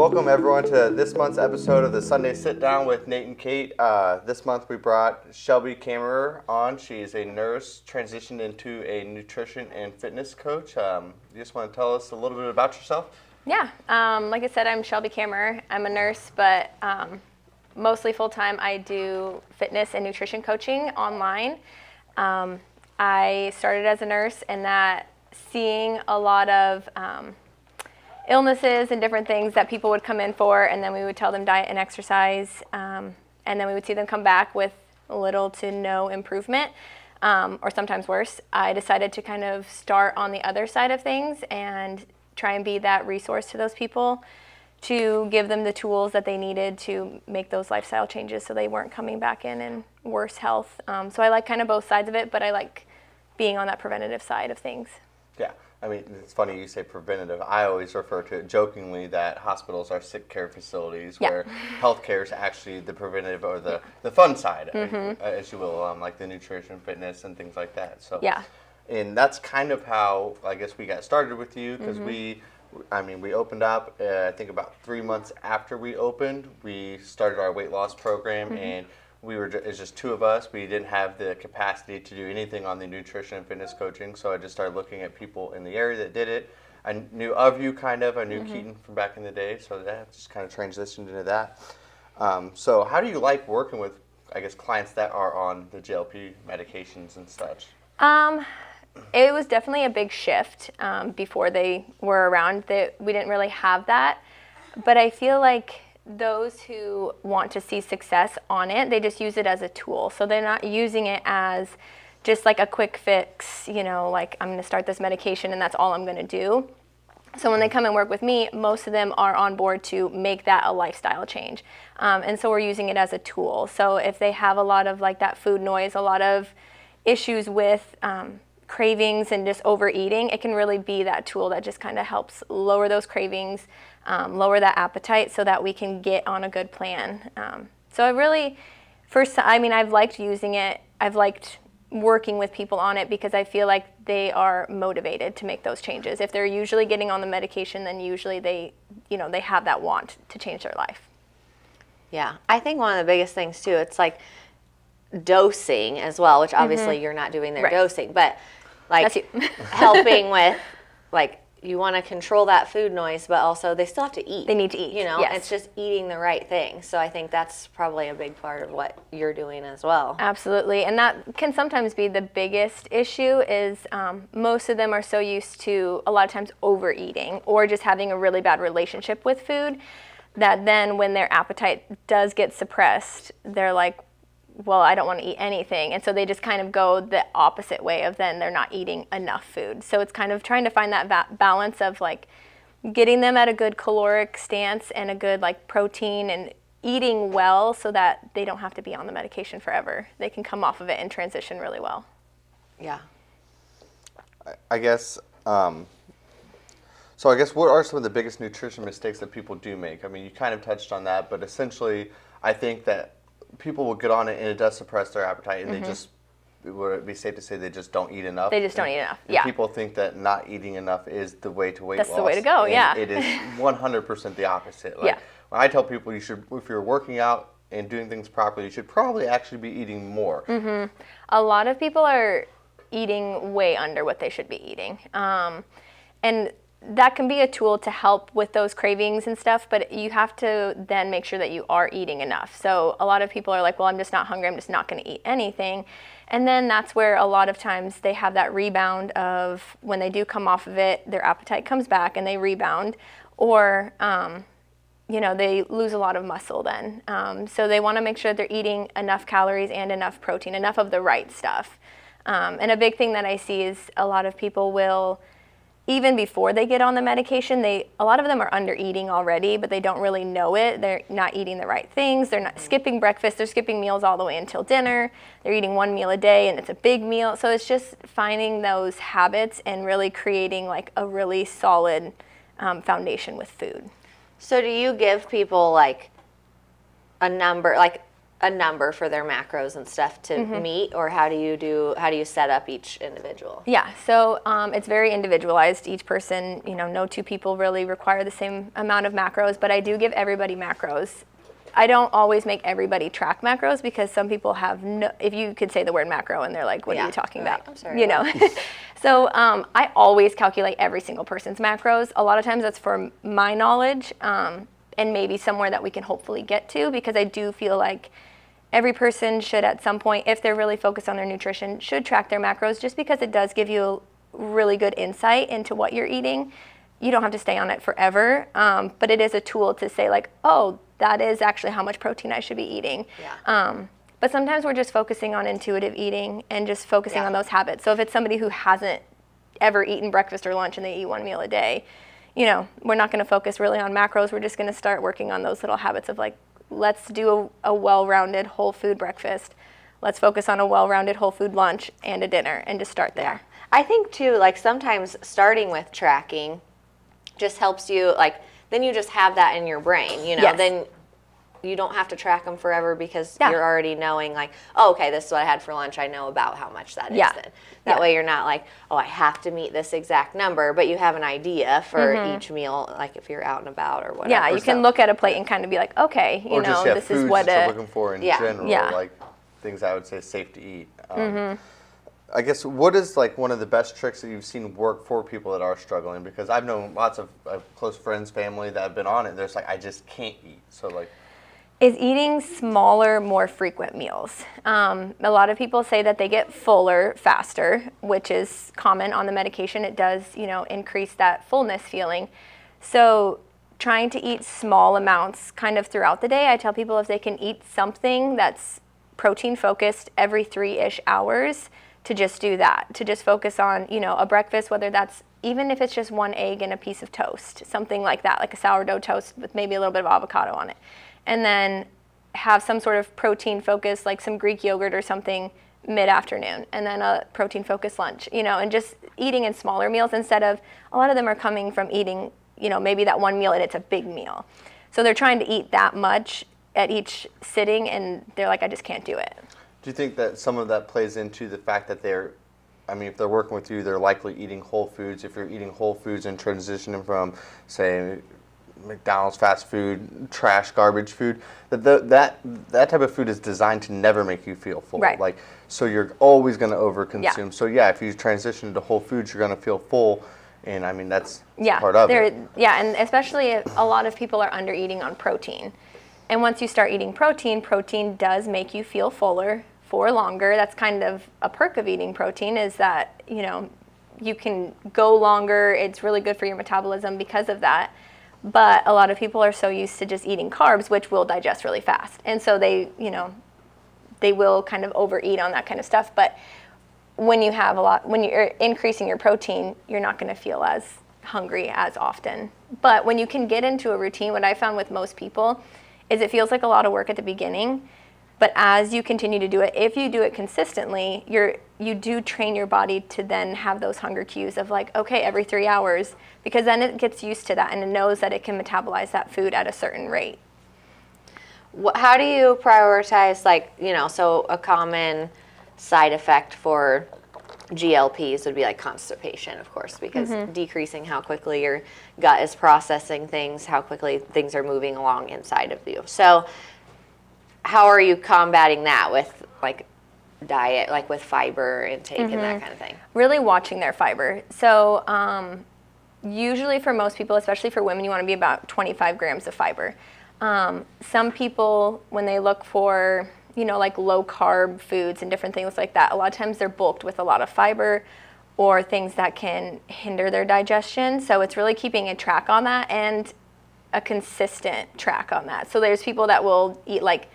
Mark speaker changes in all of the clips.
Speaker 1: welcome everyone to this month's episode of the Sunday Sitdown with Nate and Kate. This month we brought Shelby Kammerer on. She's a nurse, transitioned into a nutrition and fitness coach. You just want to tell us a little bit about yourself?
Speaker 2: Yeah, like I said, I'm Shelby Kammerer. I'm a nurse, but mostly full-time I do fitness and nutrition coaching online. I started as a nurse, and that seeing a lot of illnesses and different things that people would come in for, and then we would tell them diet and exercise, and then we would see them come back with little to no improvement, or sometimes worse. I decided to kind of start on the other side of things and try and be that resource to those people to give them the tools that they needed to make those lifestyle changes so they weren't coming back in worse health. So I like kind of both sides of it, but I like being on that preventative side of things.
Speaker 1: Yeah, I mean, it's funny you say preventative. I always refer to it jokingly that hospitals are sick care facilities where healthcare is actually the preventative or the fun side, as you will, like the nutrition, fitness, and things like that. So
Speaker 2: yeah.
Speaker 1: And that's kind of how I guess we got started with you, because we opened up, I think about 3 months after we opened, we started our weight loss program, and it's just two of us. We didn't have the capacity to do anything on the nutrition and fitness coaching, so I just started looking at people in the area that did it. I knew of you kind of, I knew Keaton from back in the day, so that just kind of transitioned into that. So how do you like working with, I guess, clients that are on the GLP medications and such?
Speaker 2: It was definitely a big shift before they were around. We didn't really have that, but I feel like those who want to see success on it, they just use it as a tool. So they're not using it as just like a quick fix, like I'm going to start this medication and that's all I'm going to do. So when they come and work with me, most of them are on board to make that a lifestyle change. And so we're using it as a tool. So if they have a lot of like that food noise, a lot of issues with cravings and just overeating, it can really be that tool that just kind of helps lower those cravings, lower that appetite so that we can get on a good plan. So I really, I've liked using it. I've liked working with people on it because I feel like they are motivated to make those changes. If they're usually getting on the medication, then usually they have that want to change their life.
Speaker 3: Yeah, I think one of the biggest things too, it's like dosing as well, which obviously you're not doing their dosing, but like helping with, like, you want to control that food noise, but also they still have to eat.
Speaker 2: They need to eat. Yes.
Speaker 3: It's just eating the right thing. So I think that's probably a big part of what you're doing as well.
Speaker 2: Absolutely, and that can sometimes be the biggest issue is most of them are so used to a lot of times overeating or just having a really bad relationship with food that then when their appetite does get suppressed, they're like, well, I don't want to eat anything. And so they just kind of go the opposite way of then they're not eating enough food. So it's kind of trying to find that balance of like getting them at a good caloric stance and a good like protein and eating well so that they don't have to be on the medication forever. They can come off of it and transition really well.
Speaker 3: Yeah.
Speaker 1: I guess, so I guess what are some of the biggest nutrition mistakes that people do make? I mean, you kind of touched on that, but essentially I think that people will get on it and it does suppress their appetite, and they just, would it be safe to say they just don't eat enough?
Speaker 2: They just don't eat enough,
Speaker 1: and people think that not eating enough is the way to weight loss.
Speaker 2: That's the way to go,
Speaker 1: and it is 100% the opposite. Like, when I tell people you should, if you're working out and doing things properly, you should probably actually be eating more.
Speaker 2: A lot of people are eating way under what they should be eating. And that can be a tool to help with those cravings and stuff, but you have to then make sure that you are eating enough. So a lot of people are like, well, I'm just not hungry, I'm just not going to eat anything. And then that's where a lot of times they have that rebound of when they do come off of it, their appetite comes back and they rebound, or they lose a lot of muscle then. So they want to make sure they're eating enough calories and enough protein, enough of the right stuff. And a big thing that I see is a lot of people will, even before they get on the medication, a lot of them are under eating already, but they don't really know it. They're not eating the right things. They're not skipping breakfast. They're skipping meals all the way until dinner. They're eating one meal a day, and it's a big meal. So it's just finding those habits and really creating like a really solid foundation with food.
Speaker 3: So do you give people like a number, like a number for their macros and stuff to meet, or how do you set up each individual?
Speaker 2: Yeah, so it's very individualized. Each person, no two people really require the same amount of macros, but I do give everybody macros. I don't always make everybody track macros because some people have if you could say the word macro and they're like, what are you talking about?
Speaker 3: I'm sorry.
Speaker 2: So I always calculate every single person's macros. A lot of times that's for my knowledge and maybe somewhere that we can hopefully get to, because I do feel like every person should at some point, if they're really focused on their nutrition, should track their macros, just because it does give you really good insight into what you're eating. You don't have to stay on it forever, but it is a tool to say like, oh, that is actually how much protein I should be eating.
Speaker 3: Yeah.
Speaker 2: But sometimes we're just focusing on intuitive eating and just focusing on those habits. So if it's somebody who hasn't ever eaten breakfast or lunch and they eat one meal a day, we're not going to focus really on macros. We're just going to start working on those little habits of like, let's do a well-rounded whole food breakfast. Let's focus on a well-rounded whole food lunch and a dinner, and just start there.
Speaker 3: I think too, like sometimes starting with tracking just helps you, like, then you just have that in your brain,
Speaker 2: Yes.
Speaker 3: Then you don't have to track them forever because you're already knowing like, oh, okay, this is what I had for lunch. I know about how much that is then. That way you're not like, oh, I have to meet this exact number, but you have an idea for each meal, like if you're out and about or whatever.
Speaker 2: Yeah, you can look at a plate and kind of be like, okay, this is what
Speaker 1: you're looking for in general,
Speaker 2: Yeah.
Speaker 1: like things I would say safe to eat. I guess, what is like one of the best tricks that you've seen work for people that are struggling? Because I've known lots of close friends, family that have been on it. They're just like, I just can't eat. So like,
Speaker 2: is eating smaller, more frequent meals. A lot of people say that they get fuller faster, which is common on the medication. It does, increase that fullness feeling. So trying to eat small amounts kind of throughout the day. I tell people if they can eat something that's protein focused every 3-ish hours, to just do that, to just focus on, a breakfast, whether that's, even if it's just one egg and a piece of toast, something like that, like a sourdough toast with maybe a little bit of avocado on it. And then have some sort of protein focus, like some Greek yogurt or something mid-afternoon, and then a protein focused lunch, and just eating in smaller meals instead of, a lot of them are coming from eating, maybe that one meal and it's a big meal. So they're trying to eat that much at each sitting and they're like, I just can't do it.
Speaker 1: do you think that some of that plays into the fact that if they're working with you, they're likely eating whole foods? If you're eating whole foods and transitioning from, say, McDonald's fast food, trash, garbage food, that type of food is designed to never make you feel full.
Speaker 2: Right.
Speaker 1: Like, so you're always going to overconsume.
Speaker 2: Yeah.
Speaker 1: So yeah, if you transition to whole foods, you're going to feel full, and that's part of it.
Speaker 2: Yeah, and especially if a lot of people are under eating on protein. And once you start eating protein does make you feel fuller for longer. That's kind of a perk of eating protein, is that, you can go longer. It's really good for your metabolism because of that. But a lot of people are so used to just eating carbs, which will digest really fast. And so they will kind of overeat on that kind of stuff. But when you're increasing your protein, you're not going to feel as hungry as often. But when you can get into a routine, what I found with most people is it feels like a lot of work at the beginning. But as you continue to do it, if you do it consistently, you do train your body to then have those hunger cues of like, okay, every 3 hours, because then it gets used to that and it knows that it can metabolize that food at a certain rate.
Speaker 3: How do you prioritize, so a common side effect for GLPs would be like constipation, of course, because decreasing how quickly your gut is processing things, how quickly things are moving along inside of you. So how are you combating that with diet, like with fiber intake and that kind of thing?
Speaker 2: Really watching their fiber. So usually for most people, especially for women, you want to be about 25 grams of fiber. Some people, when they look for, like low carb foods and different things like that, a lot of times they're bulked with a lot of fiber or things that can hinder their digestion. So it's really keeping a track on that and a consistent track on that. So there's people that will eat like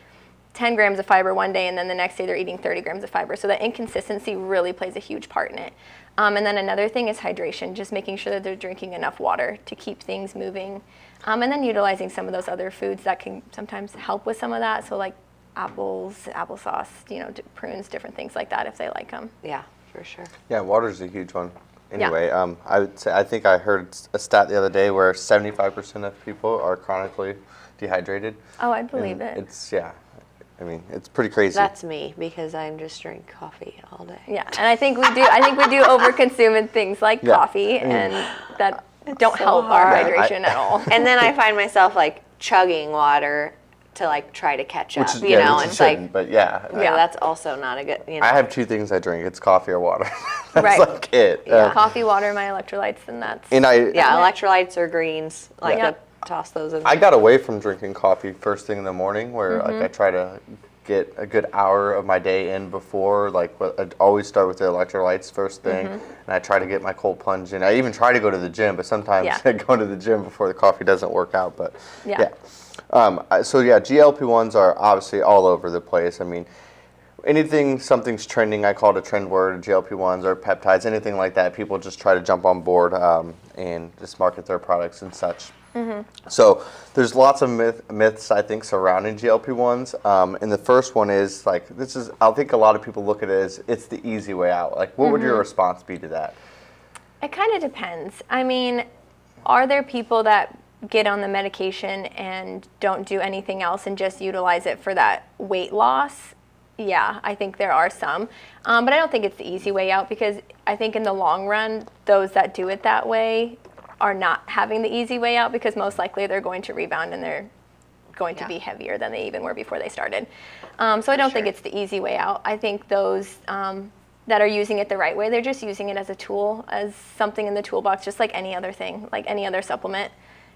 Speaker 2: 10 grams of fiber one day and then the next day they're eating 30 grams of fiber. So that inconsistency really plays a huge part in it. And then another thing is hydration, just making sure that they're drinking enough water to keep things moving. And then utilizing some of those other foods that can sometimes help with some of that. So like apples, applesauce, prunes, different things like that if they like them.
Speaker 3: Yeah, for sure.
Speaker 1: Yeah, water's a huge one. Anyway, I would say, I think I heard a stat the other day where 75% of people are chronically dehydrated.
Speaker 2: Oh, I'd believe it.
Speaker 1: It's, I mean, it's pretty crazy.
Speaker 3: That's me, because I just drink coffee all day.
Speaker 2: Yeah, and I think we do overconsume in things like coffee, and that don't help our hydration at all.
Speaker 3: And then I find myself like chugging water to like try to catch up, you know, and it's like,
Speaker 1: but
Speaker 3: that's also not a good, you know.
Speaker 1: I have 2 things I drink. It's coffee or water. That's
Speaker 2: Right.
Speaker 1: like it.
Speaker 2: Coffee, water, my electrolytes, and that's.
Speaker 1: And
Speaker 3: Electrolytes or greens, like to toss those in.
Speaker 1: I got away from drinking coffee first thing in the morning, where like I try to get a good hour of my day in before, like I always start with the electrolytes first thing, and I try to get my cold plunge in. I even try to go to the gym, but sometimes going to the gym before the coffee doesn't work out. But GLP-1s are obviously all over the place. I mean, something's trending, I call it a trend word, GLP-1s or peptides, anything like that. People just try to jump on board and just market their products and such. So there's lots of myths, I think, surrounding GLP-1s. And the first one is, like, I think a lot of people look at it as it's the easy way out. Like, what would your response be to that?
Speaker 2: It kind of depends. I mean, are there people that get on the medication and don't do anything else and just utilize it for that weight loss? Yeah, I think there are some. But I don't think it's the easy way out, because I think in the long run, those that do it that way are not having the easy way out, because most likely they're going to rebound and they're going to be heavier than they even were before they started. So I don't think it's the easy way out. I think those that are using it the right way, they're just using it as a tool, as something in the toolbox, just like any other thing, like any other supplement.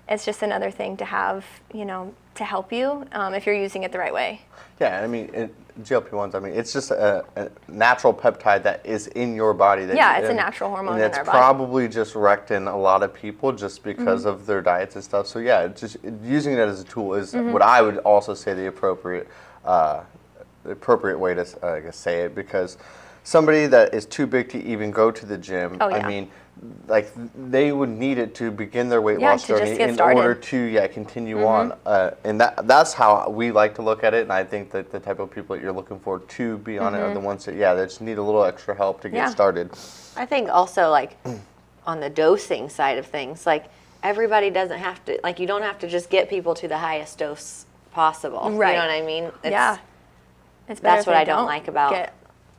Speaker 2: It's just another thing to have, you know, to help you if you're using it the right way.
Speaker 1: Yeah, I mean, GLP-1s, I mean, it's just a natural peptide that is in your body.
Speaker 2: It's a natural hormone in our body.
Speaker 1: And it's probably just wrecked in a lot of people just because of their diets and stuff. So yeah, just using it as a tool is what I would also say the appropriate way to I guess say it, because somebody that is too big to even go to the gym, I mean, like, they would need it to begin their weight loss journey in order to continue on, and that's how we like to look at it. And I think that the type of people that you're looking for to be on it are the ones that they just need a little extra help to get started.
Speaker 3: I think also, like, on the dosing side of things, like, everybody doesn't have to, like, you don't have to just get people to the highest dose possible.
Speaker 2: Right.
Speaker 3: You know what I mean?
Speaker 2: That's
Speaker 3: what I don't like about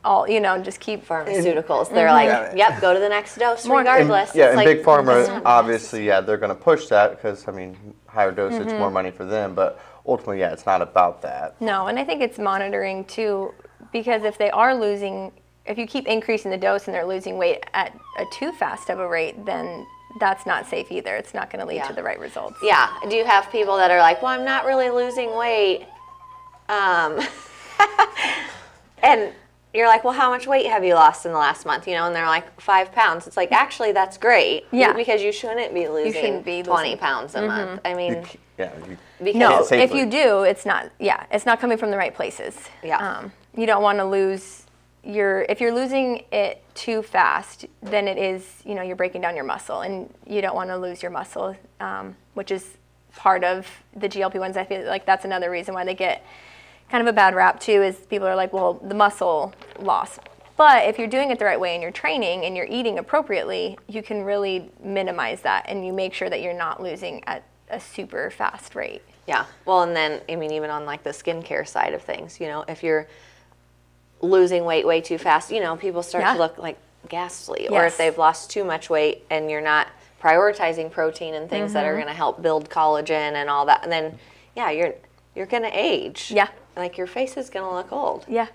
Speaker 2: all, you know, just keep
Speaker 3: pharmaceuticals. They're like, yep, go to the next dose regardless.
Speaker 1: And big pharma, obviously, they're going to push that because, I mean, higher dosage, more money for them. But ultimately, it's not about that.
Speaker 2: No, and I think it's monitoring too, because if you keep increasing the dose and they're losing weight at a too fast of a rate, then that's not safe either. It's not going to lead to the right results.
Speaker 3: Yeah. Do you have people that are like, well, I'm not really losing weight, and you're like, well, how much weight have you lost in the last month? You know, and they're like, 5 pounds. It's like, actually, that's great.
Speaker 2: Yeah.
Speaker 3: Because you shouldn't be losing 20 pounds a month. I mean,
Speaker 2: no, if you do, it's not coming from the right places.
Speaker 3: Yeah.
Speaker 2: You don't want to lose if you're losing it too fast, then it is, you know, you're breaking down your muscle, and you don't want to lose your muscle, which is part of the GLP-1s. I feel like that's another reason why they get kind of a bad rap too, is people are like, well, the muscle loss. But if you're doing it the right way and you're training and you're eating appropriately, you can really minimize that, and you make sure that you're not losing at a super fast rate.
Speaker 3: Yeah. Well, and then, I mean, even on like the skincare side of things, you know, if you're losing weight way too fast, you know, people start to look like ghastly. Yes. Or if they've lost too much weight and you're not prioritizing protein and things that are going to help build collagen and all that, and then, you're going to age.
Speaker 2: Yeah.
Speaker 3: Like, your face is going to look old.
Speaker 2: Yeah.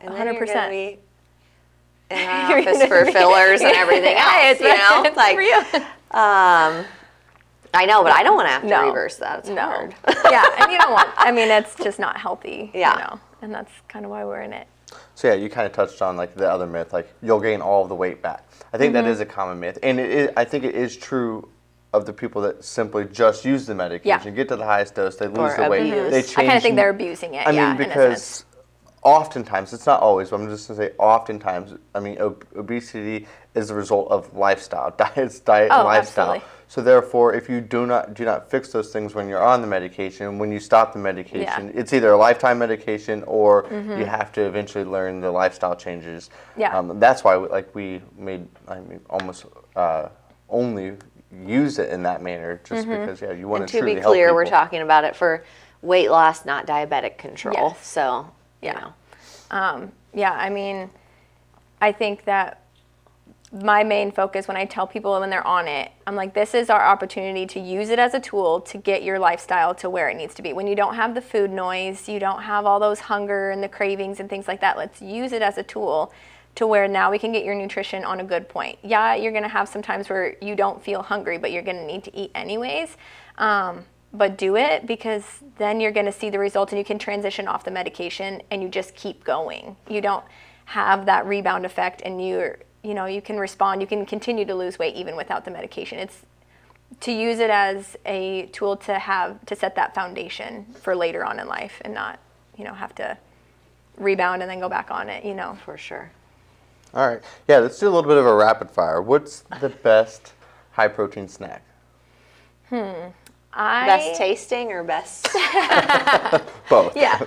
Speaker 3: And then 100%. You're going to be in an office for fillers and everything else, you know? It's like, for you. I know, but I don't want to have to reverse that. It's hard.
Speaker 2: And you don't want, I mean, it's just not healthy,
Speaker 3: you
Speaker 2: know? And that's kind of why we're in it.
Speaker 1: So you kind of touched on, like, the other myth, like, you'll gain all of the weight back. I think that is a common myth, and I think it is true of the people that simply just use the medication, get to the highest dose, they lose the weight, they change.
Speaker 2: I kind of think they're abusing it.
Speaker 1: I mean, because oftentimes, it's not always, but I'm just going to say oftentimes, I mean, obesity is a result of lifestyle, diet and lifestyle. Absolutely. So therefore, if you do not fix those things when you're on the medication, when you stop the medication, it's either a lifetime medication or you have to eventually learn the lifestyle changes. Yeah. That's why we made, I mean, almost only use it in that manner, just because you want to truly help people.
Speaker 3: To be clear, we're talking about it for weight loss, not diabetic control.
Speaker 2: Yes.
Speaker 3: So,
Speaker 2: Yeah. Yeah, I mean, I think that my main focus when I tell people when they're on it, I'm like, this is our opportunity to use it as a tool to get your lifestyle to where it needs to be. When you don't have the food noise, you don't have all those hunger and the cravings and things like that, let's use it as a tool to where now we can get your nutrition on a good point. Yeah, you're going to have some times where you don't feel hungry, but you're going to need to eat anyways. But do it, because then you're going to see the results and you can transition off the medication and you just keep going. You don't have that rebound effect, and you can respond. You can continue to lose weight even without the medication. It's to use it as a tool to set that foundation for later on in life, and not, have to rebound and then go back on it,
Speaker 3: For sure.
Speaker 1: All right. Yeah, let's do a little bit of a rapid fire. What's the best high protein snack?
Speaker 3: Best tasting or best?
Speaker 1: Both.
Speaker 2: Yeah.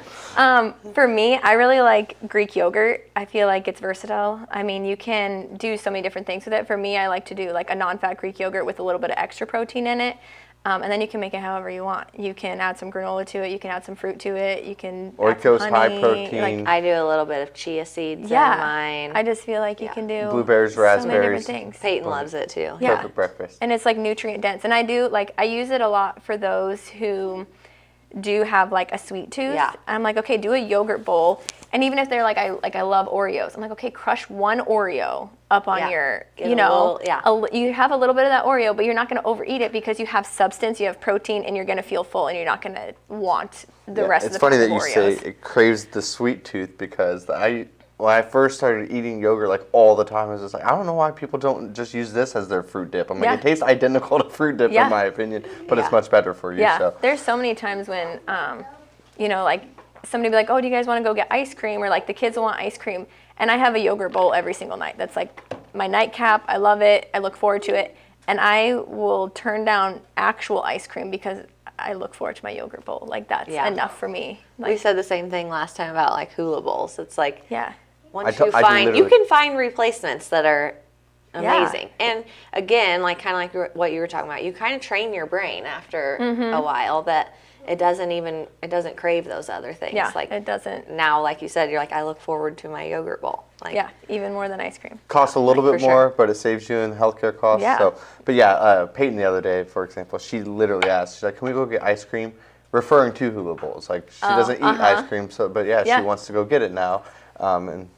Speaker 2: For me, I really like Greek yogurt. I feel like it's versatile. I mean, you can do so many different things with it. For me, I like to do like a non-fat Greek yogurt with a little bit of extra protein in it. And then you can make it however you want. You can add some granola to it. You can add some fruit to it. You can add some honey.
Speaker 1: High protein.
Speaker 2: Like,
Speaker 3: I do a little bit of chia seeds in mine.
Speaker 2: I just feel like you can do
Speaker 1: blueberries,
Speaker 2: so many
Speaker 1: raspberries.
Speaker 2: different things.
Speaker 3: Peyton loves it too.
Speaker 2: Yeah.
Speaker 1: Perfect breakfast.
Speaker 2: And it's like nutrient dense. And I use it a lot for those who do have like a sweet tooth.
Speaker 3: Yeah.
Speaker 2: I'm like, okay, do a yogurt bowl. And even if they're like, I love Oreos, I'm like, okay, crush one Oreo up on your, you have a little bit of that Oreo, but you're not going to overeat it, because you have substance, you have protein, and you're going to feel full, and you're not going to want the rest of the
Speaker 1: It's funny that you
Speaker 2: Oreos.
Speaker 1: say it craves the sweet tooth, because when I first started eating yogurt like all the time, I was just like, I don't know why people don't just use this as their fruit dip. I'm like, it tastes identical to fruit dip in my opinion, but it's much better for you.
Speaker 2: Yeah,
Speaker 1: So.
Speaker 2: there's so many times when, like somebody will be like, oh, do you guys want to go get ice cream? Or like the kids will want ice cream. And I have a yogurt bowl every single night. That's like my nightcap. I love it. I look forward to it. And I will turn down actual ice cream because I look forward to my yogurt bowl. Like that's enough for me. Like,
Speaker 3: we said the same thing last time about like hula bowls. It's like, once you can find replacements that are amazing. And again, like kind of like what you were talking about, you kind of train your brain after a while that it doesn't crave those other things.
Speaker 2: Yeah,
Speaker 3: like
Speaker 2: it doesn't.
Speaker 3: Now, like you said, you're like, I look forward to my yogurt bowl. Like,
Speaker 2: yeah, even more than ice cream.
Speaker 1: Costs a little bit more, but it saves you in healthcare costs.
Speaker 2: Yeah.
Speaker 1: So, but Peyton the other day, for example, she literally asked, she's like, can we go get ice cream? Referring to hula bowls. Like, she doesn't eat ice cream, she wants to go get it now. And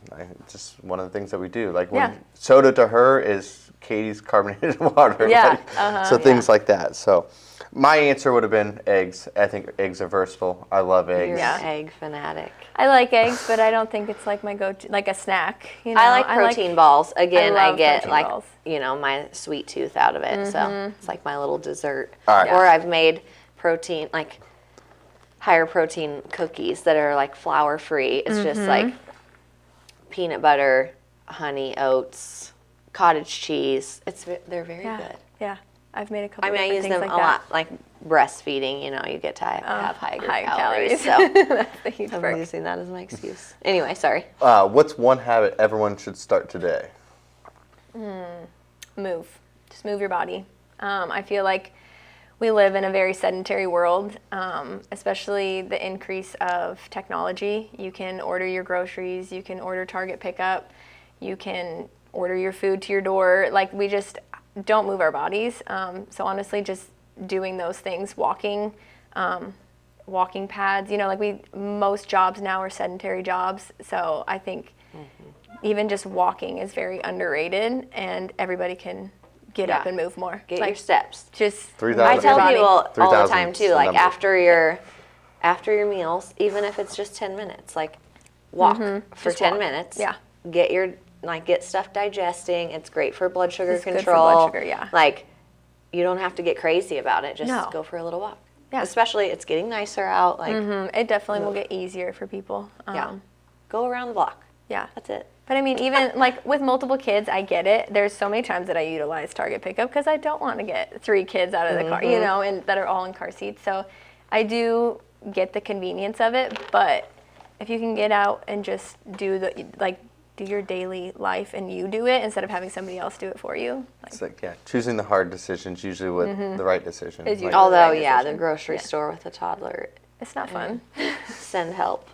Speaker 1: it's just one of the things that we do. Like, when soda to her is Katie's carbonated water.
Speaker 2: Yeah.
Speaker 1: Things like that. So, my answer would have been eggs. I think eggs are versatile. I love eggs.
Speaker 3: You're an egg fanatic.
Speaker 2: I like eggs, but I don't think it's like my go-to, like a snack.
Speaker 3: I like protein balls. Again, I get like,
Speaker 2: balls.
Speaker 3: My sweet tooth out of it. So it's like my little dessert.
Speaker 1: All right.
Speaker 3: Or I've made protein, like higher protein cookies that are like flour free. It's just like peanut butter, honey, oats, cottage cheese. They're very good.
Speaker 2: Yeah. I've made a couple.
Speaker 3: I use them
Speaker 2: like
Speaker 3: a lot, like breastfeeding. You get to have higher calories. So
Speaker 2: that's the huge
Speaker 3: I'm
Speaker 2: perk.
Speaker 3: using that as my excuse. Anyway, sorry.
Speaker 1: What's one habit everyone should start today?
Speaker 2: Move. Just move your body. I feel like we live in a very sedentary world, especially the increase of technology. You can order your groceries. You can order Target pickup. You can order your food to your door. Like, we just don't move our bodies. So honestly, just doing those things, walking pads, most jobs now are sedentary jobs. So I think even just walking is very underrated, and everybody can get up and move more.
Speaker 3: Get your steps.
Speaker 2: Just
Speaker 1: 3,000.
Speaker 3: I tell people all the time
Speaker 1: is
Speaker 3: too,
Speaker 1: the
Speaker 3: like
Speaker 1: number.
Speaker 3: after your meals, even if it's just 10 minutes, like walk for
Speaker 2: Just
Speaker 3: 10
Speaker 2: walk.
Speaker 3: minutes.
Speaker 2: Yeah.
Speaker 3: Get stuff digesting. It's great for blood sugar control.
Speaker 2: Good for blood sugar, yeah.
Speaker 3: Like, you don't have to get crazy about it. Just go for a little walk.
Speaker 2: Yeah.
Speaker 3: Especially it's getting nicer out. Like,
Speaker 2: it definitely will get easier for people.
Speaker 3: Go around the block.
Speaker 2: Yeah.
Speaker 3: That's it.
Speaker 2: But I mean, even like with multiple kids, I get it. There's so many times that I utilize Target pickup because I don't want to get 3 kids out of the car, and that are all in car seats. So I do get the convenience of it, but if you can get out and just do your daily life and you do it instead of having somebody else do it for you.
Speaker 1: It's like, choosing the hard decisions usually with the right decision.
Speaker 2: Is usually
Speaker 3: Although,
Speaker 2: right decision.
Speaker 3: the grocery store with a toddler
Speaker 2: It's not fun.
Speaker 3: Send help.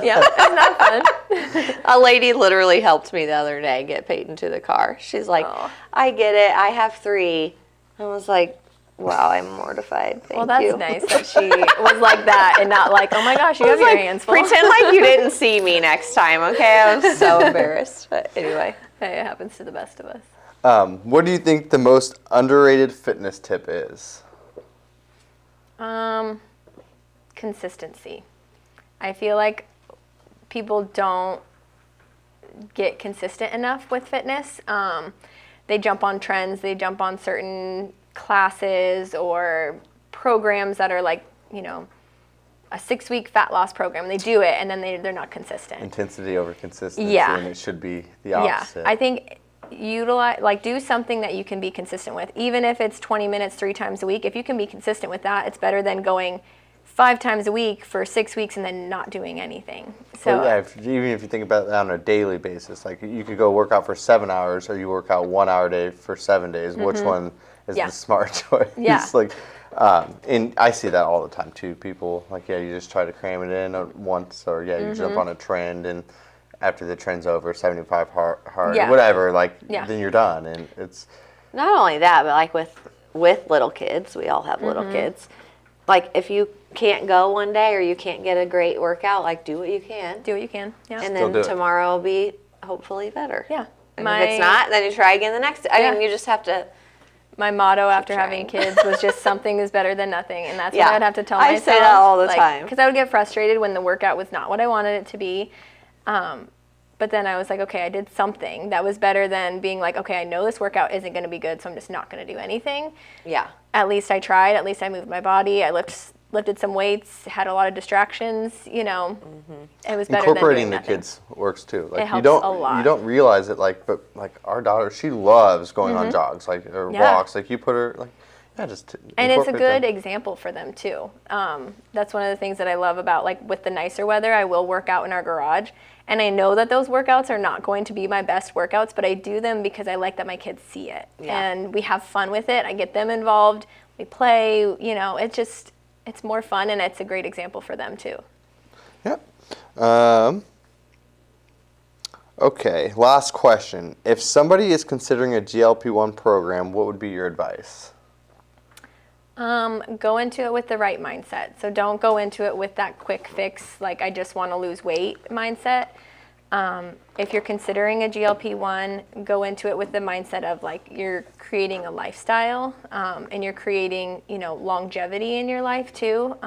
Speaker 2: Yeah, it's not fun.
Speaker 3: A lady literally helped me the other day get Peyton to the car. She's like, I get it. I have 3. I was like, wow, I'm mortified. Thank you.
Speaker 2: Well, that's nice that she was like that and not like, oh my gosh, you have your hands full.
Speaker 3: Pretend like you didn't see me next time, okay? I was so embarrassed. But anyway.
Speaker 2: Hey, it happens to the best of us.
Speaker 1: What do you think the most underrated fitness tip is?
Speaker 2: Consistency. I feel like people don't get consistent enough with fitness. They jump on trends, they jump on certain classes or programs that are like, you know, a 6-week fat loss program. They do it and then they're not consistent.
Speaker 1: Intensity over consistency,
Speaker 2: Yeah.
Speaker 1: and it should be the opposite.
Speaker 2: Yeah, I think do something that you can be consistent with. Even if it's 20 minutes 3 times a week, if you can be consistent with that, it's better than going 5 times a week for 6 weeks and then not doing anything. So
Speaker 1: well, yeah, even if you think about it on a daily basis, like you could go work out for 7 hours or you work out 1 hour a day for 7 days. Which one is the smart choice?
Speaker 2: Yeah.
Speaker 1: Like, and I see that all the time too. People like, you just try to cram it in at once, or you jump on a trend, and after the trend's over, 75 hard, whatever, then you're done. And it's
Speaker 3: not only that, but like with little kids, we all have little kids. Like if you can't go one day or you can't get a great workout, like do what you can.
Speaker 2: Do what you can. Yeah.
Speaker 3: And then tomorrow will be hopefully better.
Speaker 2: Yeah.
Speaker 3: And if it's not, then you try again the next day. I mean, you just have to.
Speaker 2: My motto after having kids was just something is better than nothing. And that's what I'd have to tell myself.
Speaker 3: I say that all the time.
Speaker 2: Because I would get frustrated when the workout was not what I wanted it to be. But then I was like, okay, I did something that was better than being like, okay, I know this workout isn't going to be good, so I'm just not going to do anything. Yeah. At least I tried. At least I moved my body. I lifted some weights, had a lot of distractions, you know. It was better than
Speaker 1: incorporating
Speaker 2: doing
Speaker 1: the
Speaker 2: nothing.
Speaker 1: kids works too. Like
Speaker 2: it helps
Speaker 1: you
Speaker 2: a lot.
Speaker 1: You don't realize it, but our daughter, she loves going on jogs, or walks. Like you put her just
Speaker 2: and it's a good
Speaker 1: them.
Speaker 2: example for them too. That's one of the things that I love about with the nicer weather. I will work out in our garage, and I know that those workouts are not going to be my best workouts, but I do them because I like that my kids see it, and we have fun with it. I get them involved. We play. You know, it's more fun, and it's a great example for them too.
Speaker 1: Yeah. Okay. Last question: if somebody is considering a GLP-1 program, what would be your advice?
Speaker 2: Go into it with the right mindset. So don't go into it with that quick fix, like I just want to lose weight mindset. If you're considering a GLP-1, go into it with the mindset of like you're creating a lifestyle, and you're creating, you know, longevity in your life too.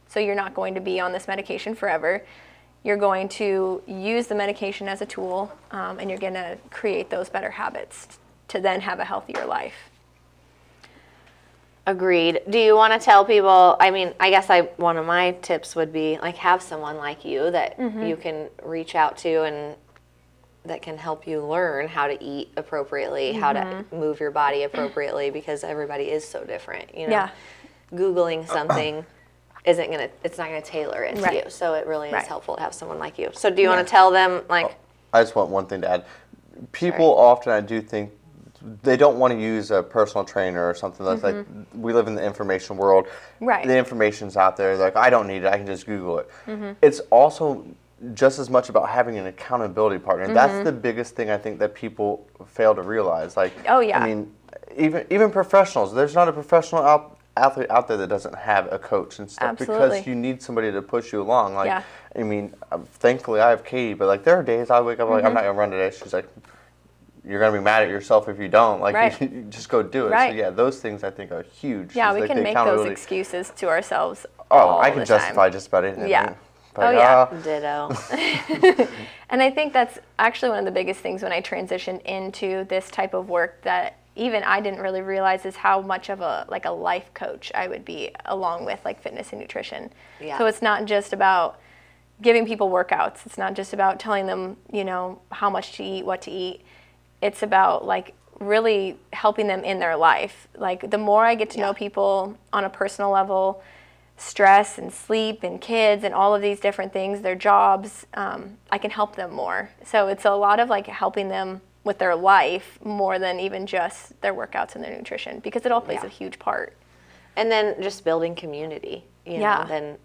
Speaker 2: So you're not going to be on this medication forever. You're going to use the medication as a tool, and you're going to create those better habits to then have a healthier life.
Speaker 3: Agreed. Do you want to tell people, I mean, I guess one of my tips would be like have someone like you that you can reach out to and that can help you learn how to eat appropriately, how to move your body appropriately, because everybody is so different, you know.
Speaker 2: Yeah.
Speaker 3: Googling something it's not going to tailor it to you. So it really is helpful to have someone like you. So do you want to tell them
Speaker 1: I just want one thing to add. People often, I do think, they don't want to use a personal trainer or something. That's like, we live in the information world.
Speaker 2: Right.
Speaker 1: The information's out there. They're like, I don't need it. I can just Google it. It's also just as much about having an accountability partner. That's the biggest thing I think that people fail to realize. Like, I mean, even professionals. There's not a professional athlete out there that doesn't have a coach and stuff.
Speaker 2: Absolutely.
Speaker 1: Because you need somebody to push you along. Like, I mean, thankfully I have Katie, but like there are days I wake up like I'm not gonna run today. She's like, you're going to be mad at yourself if you don't. Like, you just go do it.
Speaker 2: Right.
Speaker 1: So, yeah, those things I think are huge.
Speaker 2: Yeah, we can make those excuses to ourselves all
Speaker 1: I can justify just about anything.
Speaker 2: Yeah.
Speaker 1: But,
Speaker 3: Ditto.
Speaker 2: And I think that's actually one of the biggest things when I transitioned into this type of work that even I didn't really realize is how much of a life coach I would be along with like fitness and nutrition. Yeah. So it's not just about giving people workouts. It's not just about telling them, you know, how much to eat, what to eat. It's about like really helping them in their life. Like the more I get to know people on a personal level, stress and sleep and kids and all of these different things, their jobs, I can help them more. So it's a lot of like helping them with their life more than even just their workouts and their nutrition, because it all plays a huge part.
Speaker 3: And then just building community, you know, then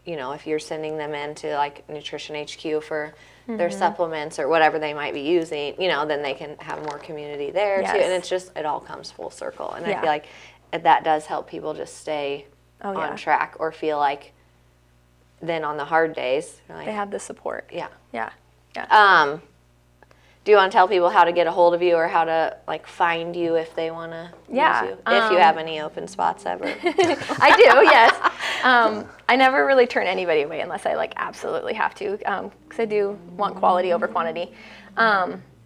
Speaker 3: you know, if you're sending them into like Nutrition HQ for their supplements or whatever they might be using, you know, then they can have more community there too. And it's just, it all comes full circle. And I feel like that does help people just stay on track, or feel like then on the hard days, like,
Speaker 2: they have the support.
Speaker 3: Yeah.
Speaker 2: Yeah. Yeah.
Speaker 3: Do you want to tell people how to get a hold of you, or how to like find you if they want to use you? If you have any open spots ever.
Speaker 2: I do, yes. I never really turn anybody away unless I like absolutely have to, because I do want quality over quantity.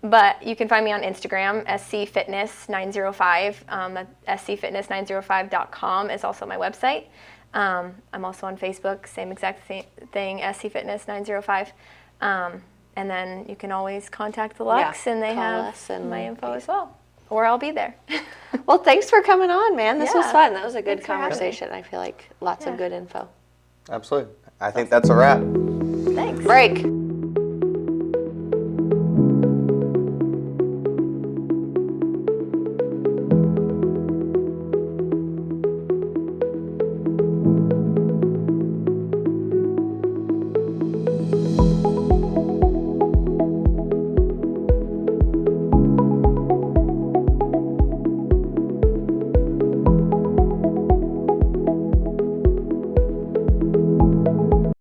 Speaker 2: But you can find me on Instagram, scfitness905. scfitness905.com is also my website. I'm also on Facebook, same exact thing, scfitness905. And then you can always contact the Luxe, and they have my info as well. Or I'll be there.
Speaker 3: Well, thanks for coming on, man. This was fun. That was a good conversation. I feel like lots of good info.
Speaker 1: Absolutely. I think that's a wrap.
Speaker 2: Thanks.
Speaker 3: Break.